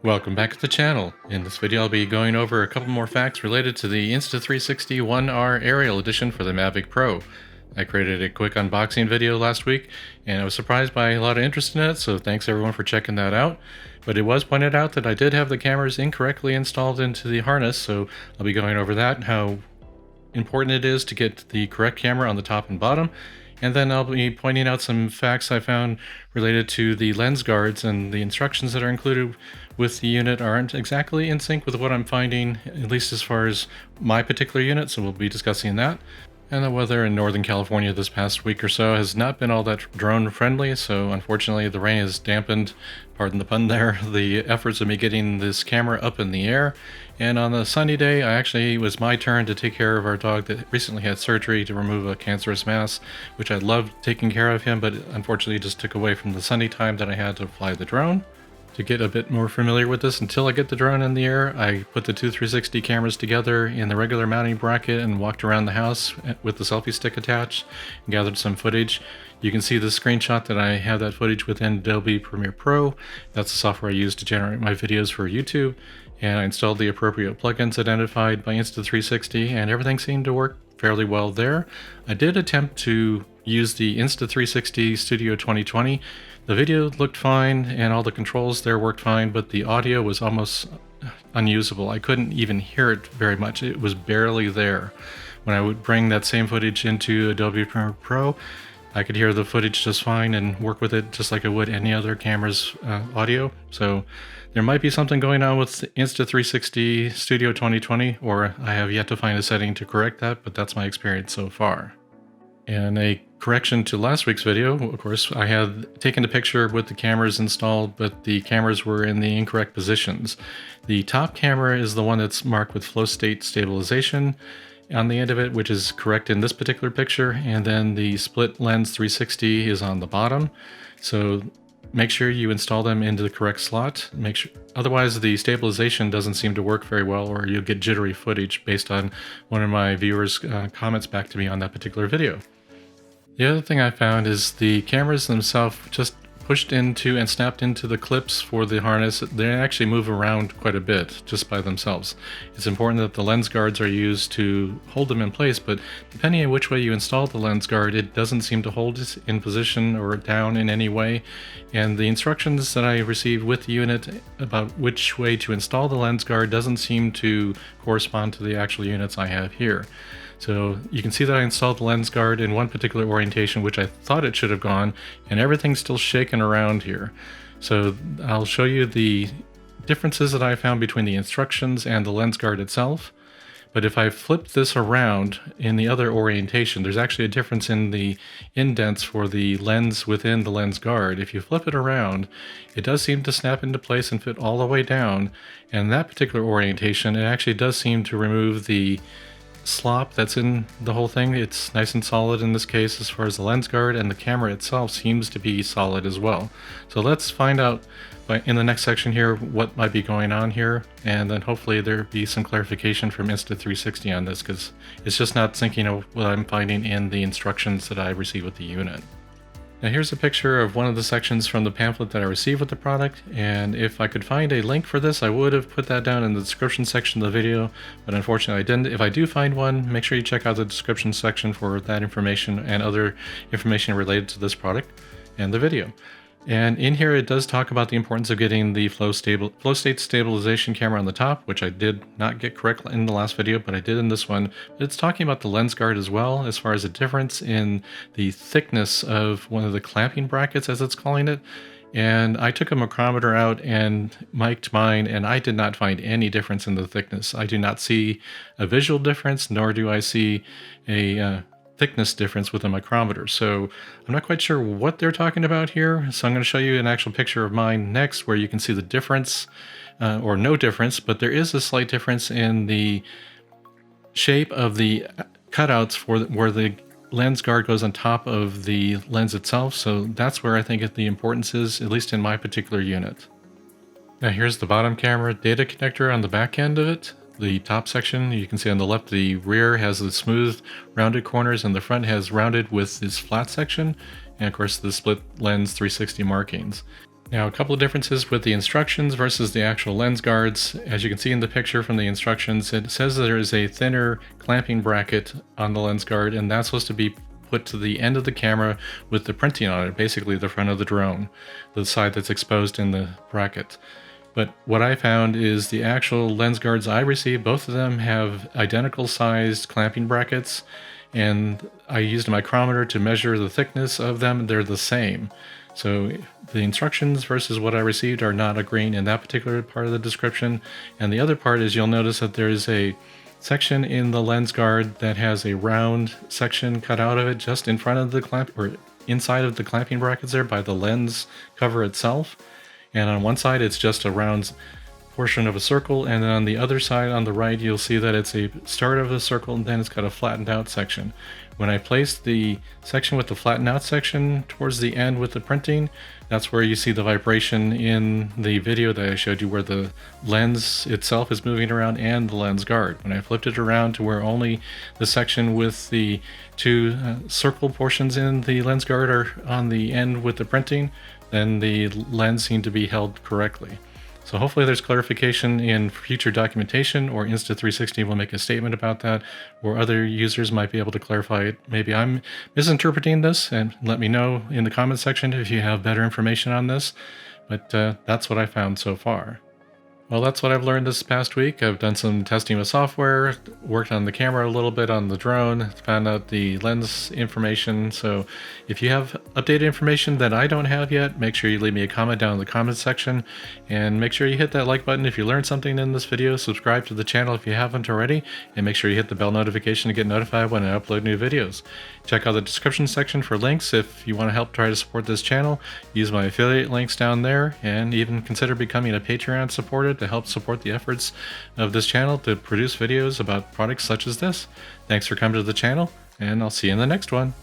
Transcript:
Welcome back to the channel. In this video I'll be going over a couple more facts related to the Insta360 One R Aerial Edition for the Mavic Pro. I created a quick unboxing video last week and I was surprised by a lot of interest in it, so thanks everyone for checking that out. But it was pointed out that I did have the cameras incorrectly installed into the harness, so I'll be going over that and how important it is to get the correct camera on the top and bottom. And then I'll be pointing out some facts I found related to the lens guards, and the instructions that are included with the unit aren't exactly in sync with what I'm finding, at least as far as my particular unit, so we'll be discussing that. And the weather in Northern California this past week or so has not been all that drone friendly, so unfortunately the rain has dampened, pardon the pun there, the efforts of me getting this camera up in the air. And on a sunny day, it was my turn to take care of our dog that recently had surgery to remove a cancerous mass, which I loved taking care of him, but unfortunately just took away from the sunny time that I had to fly the drone. To get a bit more familiar with this until I get the drone in the air, I put the two 360 cameras together in the regular mounting bracket and walked around the house with the selfie stick attached and gathered some footage. You can see the screenshot that I have that footage within Adobe Premiere Pro. That's the software I use to generate my videos for YouTube. And I installed the appropriate plugins identified by Insta360, and everything seemed to work fairly well there. I did attempt to use the Insta360 Studio 2020. The video looked fine and all the controls there worked fine, but the audio was almost unusable. I couldn't even hear it very much. It was barely there. When I would bring that same footage into Adobe Premiere Pro, I could hear the footage just fine and work with it just like I would any other camera's audio. So there might be something going on with Insta360 Studio 2020, or I have yet to find a setting to correct that, but that's my experience so far. And a correction to last week's video, of course, I had taken a picture with the cameras installed, but the cameras were in the incorrect positions. The top camera is the one that's marked with flow state stabilization on the end of it, which is correct in this particular picture, and then the split lens 360 is on the bottom. So make sure you install them into the correct slot. Otherwise the stabilization doesn't seem to work very well, or you'll get jittery footage based on one of my viewers' comments back to me on that particular video. The other thing I found is the cameras themselves just pushed into and snapped into the clips for the harness. They actually move around quite a bit just by themselves. It's important that the lens guards are used to hold them in place, but depending on which way you install the lens guard, it doesn't seem to hold it in position or down in any way. And the instructions that I received with the unit about which way to install the lens guard doesn't seem to correspond to the actual units I have here. So you can see that I installed the lens guard in one particular orientation, which I thought it should have gone, and everything's still shaking around here. So I'll show you the differences that I found between the instructions and the lens guard itself. But if I flip this around in the other orientation, there's actually a difference in the indents for the lens within the lens guard. If you flip it around, it does seem to snap into place and fit all the way down. And in that particular orientation, it actually does seem to remove the slop that's in the whole thing. It's nice and solid in this case as far as the lens guard, and the camera itself seems to be solid as well. So let's find out in the next section here what might be going on here, and then hopefully there'll be some clarification from Insta360 on this, because it's just not syncing of what I'm finding in the instructions that I received with the unit. Now here's a picture of one of the sections from the pamphlet that I received with the product, and if I could find a link for this, I would have put that down in the description section of the video, but unfortunately I didn't. If I do find one, make sure you check out the description section for that information and other information related to this product and the video. And in here it does talk about the importance of getting the flow state stabilization camera on the top, which I did not get correct in the last video, but I did in this one. But it's talking about the lens guard as well, as far as a difference in the thickness of one of the clamping brackets, as it's calling it. And I took a micrometer out and mic'd mine, and I did not find any difference in the thickness. I do not see a visual difference, nor do I see a thickness difference with a micrometer. So I'm not quite sure what they're talking about here. So I'm going to show you an actual picture of mine next, where you can see the difference, or no difference, but there is a slight difference in the shape of the cutouts for where the lens guard goes on top of the lens itself. So that's where I think the importance is, at least in my particular unit. Now here's the bottom camera data connector on the back end of it. The top section, you can see on the left, the rear has the smooth rounded corners and the front has rounded with this flat section, and of course the split lens 360 markings. Now, a couple of differences with the instructions versus the actual lens guards. As you can see in the picture from the instructions, it says there is a thinner clamping bracket on the lens guard, and that's supposed to be put to the end of the camera with the printing on it, basically the front of the drone, the side that's exposed in the bracket. But what I found is the actual lens guards I received, both of them have identical sized clamping brackets, and I used a micrometer to measure the thickness of them. They're the same. So the instructions versus what I received are not agreeing in that particular part of the description. And the other part is you'll notice that there's a section in the lens guard that has a round section cut out of it just in front of the clamp, or inside of the clamping brackets there by the lens cover itself. And on one side it's just a round portion of a circle, and then on the other side on the right you'll see that it's a start of a circle, and then it's got a flattened out section. When I placed the section with the flattened out section towards the end with the printing, that's where you see the vibration in the video that I showed you, where the lens itself is moving around and the lens guard. When I flipped it around to where only the section with the two circle portions in the lens guard are on the end with the printing, then the lens seemed to be held correctly. So hopefully there's clarification in future documentation, or Insta360 will make a statement about that, or other users might be able to clarify it. Maybe I'm misinterpreting this, and let me know in the comment section if you have better information on this. But that's what I found so far. Well, that's what I've learned this past week. I've done some testing with software, worked on the camera a little bit on the drone, found out the lens information. So if you have updated information that I don't have yet, make sure you leave me a comment down in the comments section, and make sure you hit that like button if you learned something in this video. Subscribe to the channel if you haven't already, and make sure you hit the bell notification to get notified when I upload new videos. Check out the description section for links if you want to help try to support this channel. Use my affiliate links down there, and even consider becoming a Patreon supporter to help support the efforts of this channel to produce videos about products such as this. Thanks for coming to the channel, and I'll see you in the next one.